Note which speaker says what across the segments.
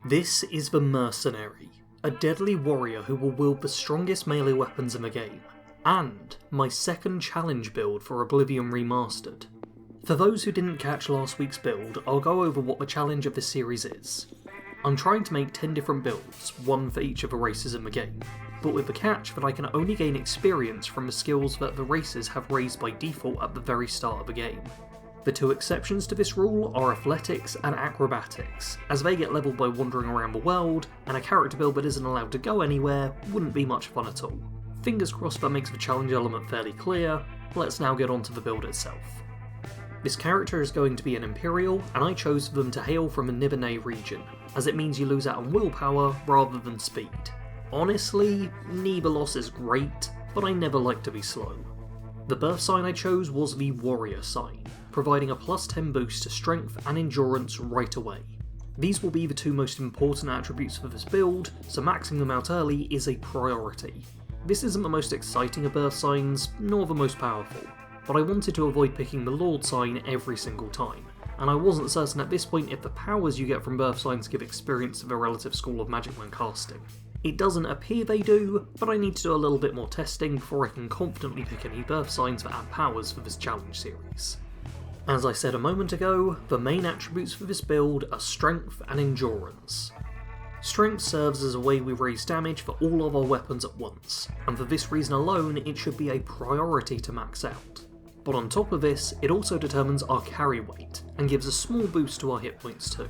Speaker 1: This is the Mercenary, a deadly warrior who will wield the strongest melee weapons in the game, and my second challenge build for Oblivion Remastered. For those who didn't catch last week's build, I'll go over what the challenge of this series is. I'm trying to make 10 different builds, one for each of the races in the game, but with the catch that I can only gain experience from the skills that the races have raised by default at the very start of the game. The two exceptions to this rule are athletics and acrobatics, as they get leveled by wandering around the world, and a character build that isn't allowed to go anywhere wouldn't be much fun at all. Fingers crossed that makes the challenge element fairly clear. Let's now get on to the build itself. This character is going to be an Imperial, and I chose for them to hail from the Nibene region, as it means you lose out on willpower rather than speed. Honestly, neither loss is great, but I never like to be slow. The birth sign I chose was the Warrior sign, providing a plus 10 boost to strength and endurance right away. These will be the two most important attributes for this build, so maxing them out early is a priority. This isn't the most exciting of birth signs, nor the most powerful, but I wanted to avoid picking the Lord sign every single time, and I wasn't certain at this point if the powers you get from birth signs give experience to the relative school of magic when casting. It doesn't appear they do, but I need to do a little bit more testing before I can confidently pick any birth signs that add powers for this challenge series. As I said a moment ago, the main attributes for this build are strength and endurance. Strength serves as a way we raise damage for all of our weapons at once, and for this reason alone it should be a priority to max out. But on top of this, it also determines our carry weight, and gives a small boost to our hit points too.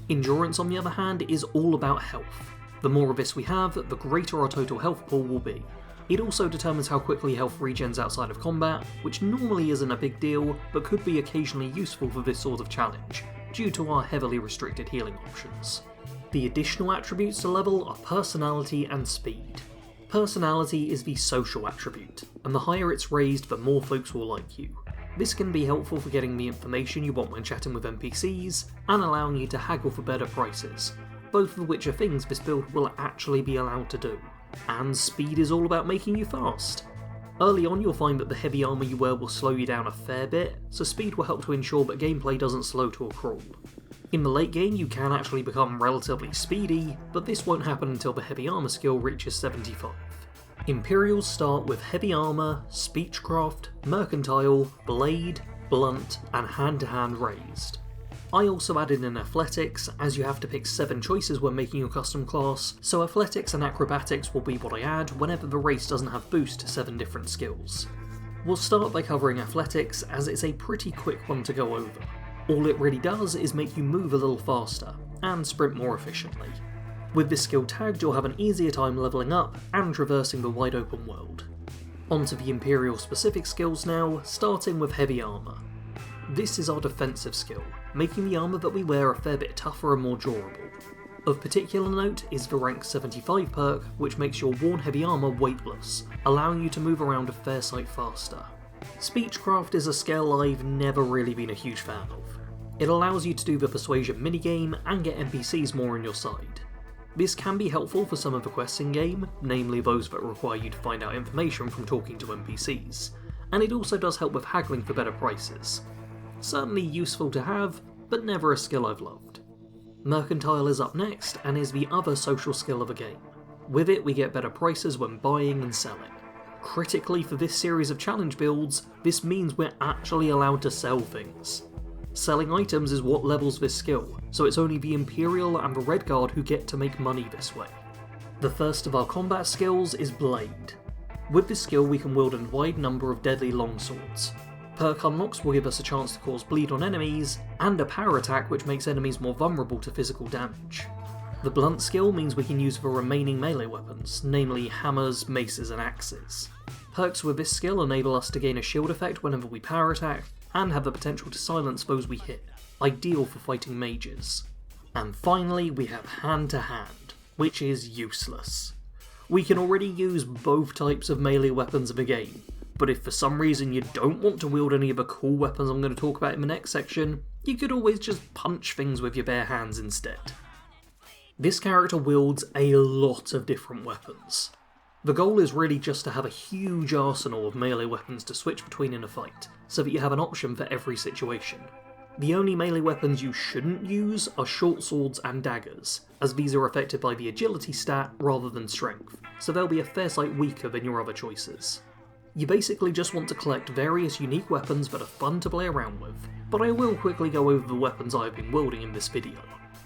Speaker 1: Endurance on the other hand is all about health. The more of this we have, the greater our total health pool will be. It also determines how quickly health regens outside of combat, which normally isn't a big deal, but could be occasionally useful for this sort of challenge, due to our heavily restricted healing options. The additional attributes to level are personality and speed. Personality is the social attribute, and the higher it's raised, the more folks will like you. This can be helpful for getting the information you want when chatting with NPCs, and allowing you to haggle for better prices, both of which are things this build will actually be allowed to do. And speed is all about making you fast. Early on you'll find that the heavy armour you wear will slow you down a fair bit, so speed will help to ensure that gameplay doesn't slow to a crawl. In the late game you can actually become relatively speedy, but this won't happen until the heavy armour skill reaches 75. Imperials start with heavy armour, speechcraft, mercantile, blade, blunt, and hand-to-hand raised. I also added in athletics, as you have to pick 7 choices when making your custom class, so athletics and acrobatics will be what I add whenever the race doesn't have boost to 7 different skills. We'll start by covering athletics, as it's a pretty quick one to go over. All it really does is make you move a little faster, and sprint more efficiently. With this skill tagged, you'll have an easier time levelling up and traversing the wide open world. Onto the Imperial specific skills now, starting with heavy armour. This is our defensive skill, making the armour that we wear a fair bit tougher and more durable. Of particular note is the rank 75 perk, which makes your worn heavy armour weightless, allowing you to move around a fair sight faster. Speechcraft is a skill I've never really been a huge fan of. It allows you to do the persuasion minigame and get NPCs more on your side. This can be helpful for some of the quests in game, namely those that require you to find out information from talking to NPCs, and it also does help with haggling for better prices. Certainly useful to have, but never a skill I've loved. Mercantile is up next, and is the other social skill of the game. With it we get better prices when buying and selling. Critically for this series of challenge builds, this means we're actually allowed to sell things. Selling items is what levels this skill, so it's only the Imperial and the Red Guard who get to make money this way. The first of our combat skills is Blade. With this skill we can wield a wide number of deadly longswords. Perk unlocks will give us a chance to cause bleed on enemies, and a power attack which makes enemies more vulnerable to physical damage. The blunt skill means we can use the remaining melee weapons, namely hammers, maces and axes. Perks with this skill enable us to gain a shield effect whenever we power attack, and have the potential to silence those we hit, ideal for fighting mages. And finally we have hand to hand, which is useless. We can already use both types of melee weapons in the game, but if for some reason you don't want to wield any of the cool weapons I'm going to talk about in the next section, you could always just punch things with your bare hands instead. This character wields a lot of different weapons. The goal is really just to have a huge arsenal of melee weapons to switch between in a fight, so that you have an option for every situation. The only melee weapons you shouldn't use are short swords and daggers, as these are affected by the agility stat rather than strength, so they'll be a fair sight weaker than your other choices. You basically just want to collect various unique weapons that are fun to play around with, but I will quickly go over the weapons I've been wielding in this video.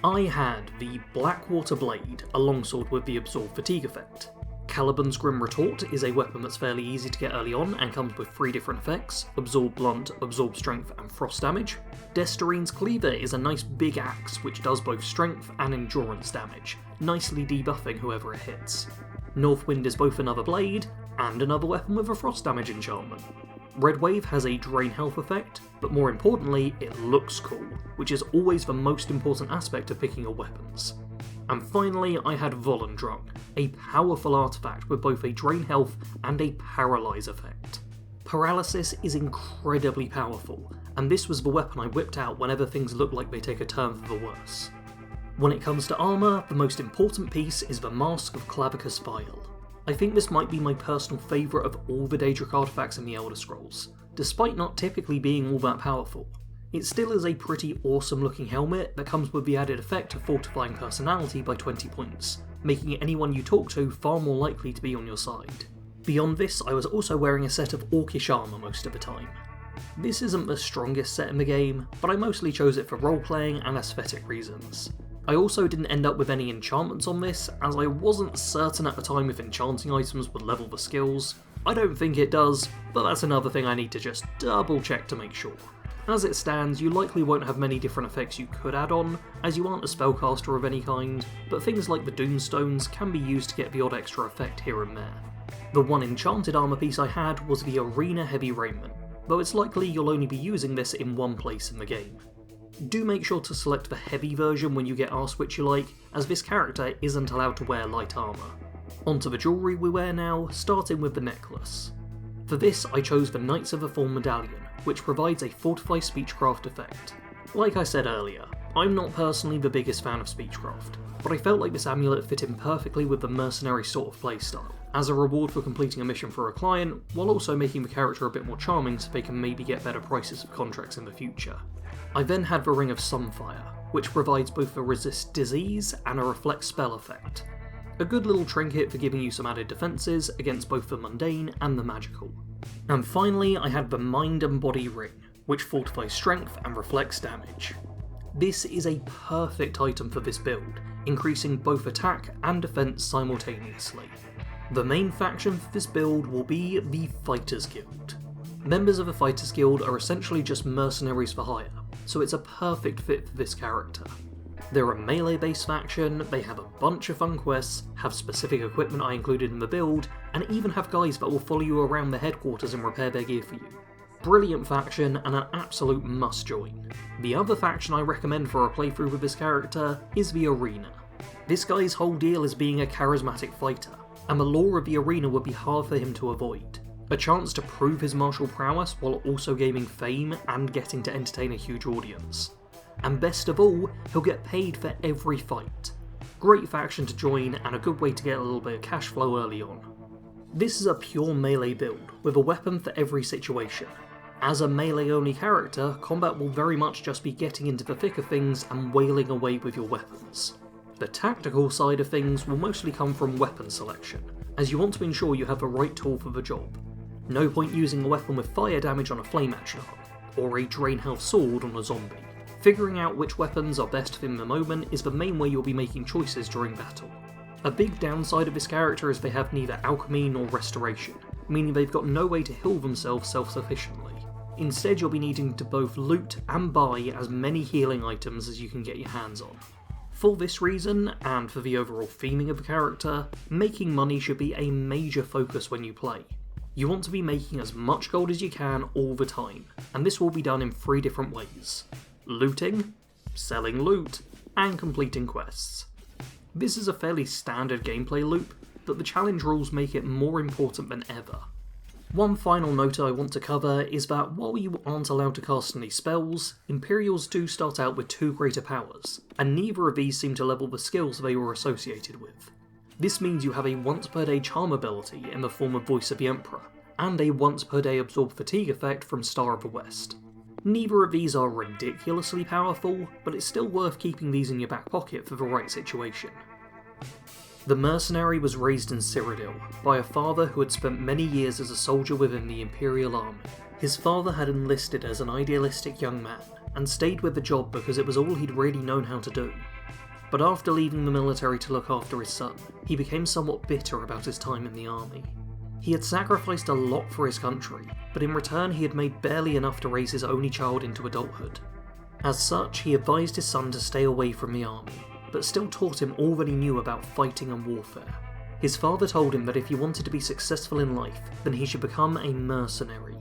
Speaker 1: I had the Blackwater Blade, a longsword with the Absorb Fatigue effect. Caliban's Grim Retort is a weapon that's fairly easy to get early on and comes with 3 different effects: Absorb Blunt, Absorb Strength and Frost damage. Desterine's Cleaver is a nice big axe which does both strength and endurance damage, nicely debuffing whoever it hits. Northwind is both another blade and another weapon with a frost damage enchantment. Red Wave has a drain health effect, but more importantly it looks cool, which is always the most important aspect of picking your weapons. And finally I had Volendrung, a powerful artifact with both a drain health and a paralyze effect. Paralysis is incredibly powerful, and this was the weapon I whipped out whenever things look like they take a turn for the worse. When it comes to armour, the most important piece is the Mask of Clavicus Vile. I think this might be my personal favourite of all the Daedric artifacts in the Elder Scrolls, despite not typically being all that powerful. It still is a pretty awesome looking helmet that comes with the added effect of fortifying personality by 20 points, making anyone you talk to far more likely to be on your side. Beyond this, I was also wearing a set of Orcish armour most of the time. This isn't the strongest set in the game, but I mostly chose it for role-playing and aesthetic reasons. I also didn't end up with any enchantments on this, as I wasn't certain at the time if enchanting items would level the skills. I don't think it does, but that's another thing I need to just double check to make sure. As it stands, you likely won't have many different effects you could add on, as you aren't a spellcaster of any kind, but things like the Doomstones can be used to get the odd extra effect here and there. The one enchanted armour piece I had was the Arena Heavy Raiment, though it's likely you'll only be using this in one place in the game. Do make sure to select the heavy version when you get asked which you like, as this character isn't allowed to wear light armour. Onto the jewellery we wear now, starting with the necklace. For this I chose the Knights of the Fall Medallion, which provides a Fortify Speechcraft effect. Like I said earlier, I'm not personally the biggest fan of Speechcraft, but I felt like this amulet fit in perfectly with the Mercenary sort of playstyle, as a reward for completing a mission for a client, while also making the character a bit more charming so they can maybe get better prices for contracts in the future. I then had the Ring of Sunfire, which provides both a Resist Disease and a Reflect spell effect. A good little trinket for giving you some added defences against both the mundane and the magical. And finally I had the Mind and Body Ring, which fortifies strength and reflects damage. This is a perfect item for this build, increasing both attack and defense simultaneously. The main faction for this build will be the Fighters Guild. Members of the Fighters Guild are essentially just mercenaries for hire, so it's a perfect fit for this character. They're a melee-based faction, they have a bunch of fun quests, have specific equipment I included in the build, and even have guys that will follow you around the headquarters and repair their gear for you. Brilliant faction and an absolute must join. The other faction I recommend for a playthrough with this character is the Arena. This guy's whole deal is being a charismatic fighter, and the lore of the Arena would be hard for him to avoid. A chance to prove his martial prowess while also gaining fame and getting to entertain a huge audience. And best of all, he'll get paid for every fight. Great faction to join and a good way to get a little bit of cash flow early on. This is a pure melee build, with a weapon for every situation. As a melee only character, combat will very much just be getting into the thick of things and wailing away with your weapons. The tactical side of things will mostly come from weapon selection, as you want to ensure you have the right tool for the job. No point using a weapon with fire damage on a flame action arm, or a drain health sword on a zombie. Figuring out which weapons are best for the moment is the main way you'll be making choices during battle. A big downside of this character is they have neither alchemy nor restoration, meaning they've got no way to heal themselves self-sufficiently. Instead you'll be needing to both loot and buy as many healing items as you can get your hands on. For this reason, and for the overall theming of the character, making money should be a major focus when you play. You want to be making as much gold as you can all the time, and this will be done in 3 different ways. Looting, selling loot, and completing quests. This is a fairly standard gameplay loop, but the challenge rules make it more important than ever. One final note I want to cover is that while you aren't allowed to cast any spells, Imperials do start out with 2 greater powers, and neither of these seem to level the skills they were associated with. This means you have a once per day charm ability in the form of Voice of the Emperor, and a once per day absorb fatigue effect from Star of the West. Neither of these are ridiculously powerful, but it's still worth keeping these in your back pocket for the right situation. The Mercenary was raised in Cyrodiil by a father who had spent many years as a soldier within the Imperial army. His father had enlisted as an idealistic young man, and stayed with the job because it was all he'd really known how to do. But after leaving the military to look after his son, he became somewhat bitter about his time in the army. He had sacrificed a lot for his country, but in return he had made barely enough to raise his only child into adulthood. As such, he advised his son to stay away from the army, but still taught him all that he knew about fighting and warfare. His father told him that if he wanted to be successful in life, then he should become a mercenary.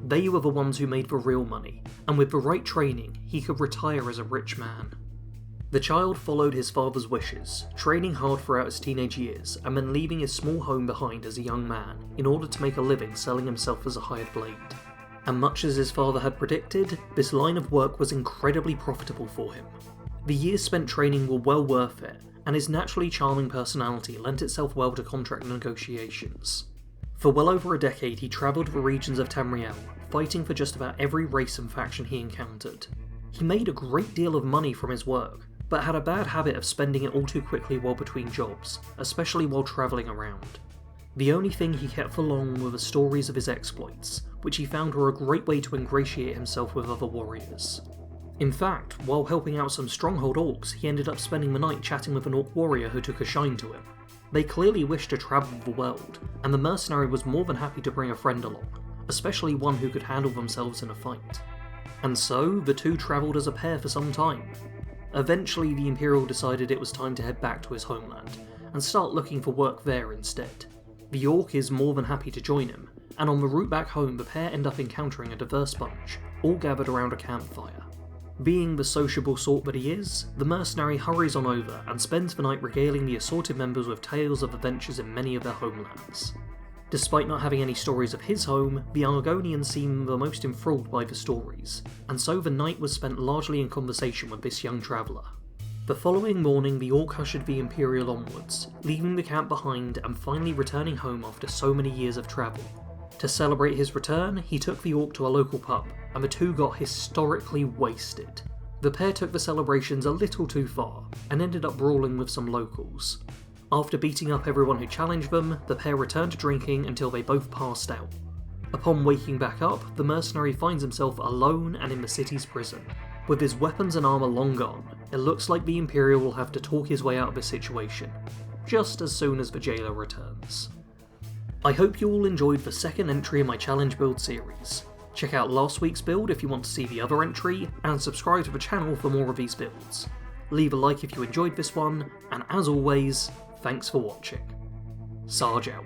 Speaker 1: They were the ones who made the real money, and with the right training, he could retire as a rich man. The child followed his father's wishes, training hard throughout his teenage years, and then leaving his small home behind as a young man in order to make a living selling himself as a hired blade. And much as his father had predicted, this line of work was incredibly profitable for him. The years spent training were well worth it, and his naturally charming personality lent itself well to contract negotiations. For well over a decade he travelled the regions of Tamriel, fighting for just about every race and faction he encountered. He made a great deal of money from his work, but had a bad habit of spending it all too quickly while between jobs, especially while travelling around. The only thing he kept for long were the stories of his exploits, which he found were a great way to ingratiate himself with other warriors. In fact, while helping out some stronghold orcs, he ended up spending the night chatting with an orc warrior who took a shine to him. They clearly wished to travel the world, and the mercenary was more than happy to bring a friend along, especially one who could handle themselves in a fight. And so, the two travelled as a pair for some time. Eventually, the Imperial decided it was time to head back to his homeland, and start looking for work there instead. The orc is more than happy to join him, and on the route back home the pair end up encountering a diverse bunch, all gathered around a campfire. Being the sociable sort that he is, the mercenary hurries on over and spends the night regaling the assorted members with tales of adventures in many of their homelands. Despite not having any stories of his home, the Argonians seem the most enthralled by the stories, and so the night was spent largely in conversation with this young traveller. The following morning the orc ushered the Imperial onwards, leaving the camp behind and finally returning home after so many years of travel. To celebrate his return, he took the orc to a local pub, and the two got historically wasted. The pair took the celebrations a little too far, and ended up brawling with some locals. After beating up everyone who challenged them, the pair returned to drinking until they both passed out. Upon waking back up, the mercenary finds himself alone and in the city's prison. With his weapons and armour long gone, it looks like the Imperial will have to talk his way out of this situation, just as soon as the jailer returns. I hope you all enjoyed the second entry in my challenge build series. Check out last week's build if you want to see the other entry, and subscribe to the channel for more of these builds. Leave a like if you enjoyed this one, and as always, thanks for watching. Sarge out.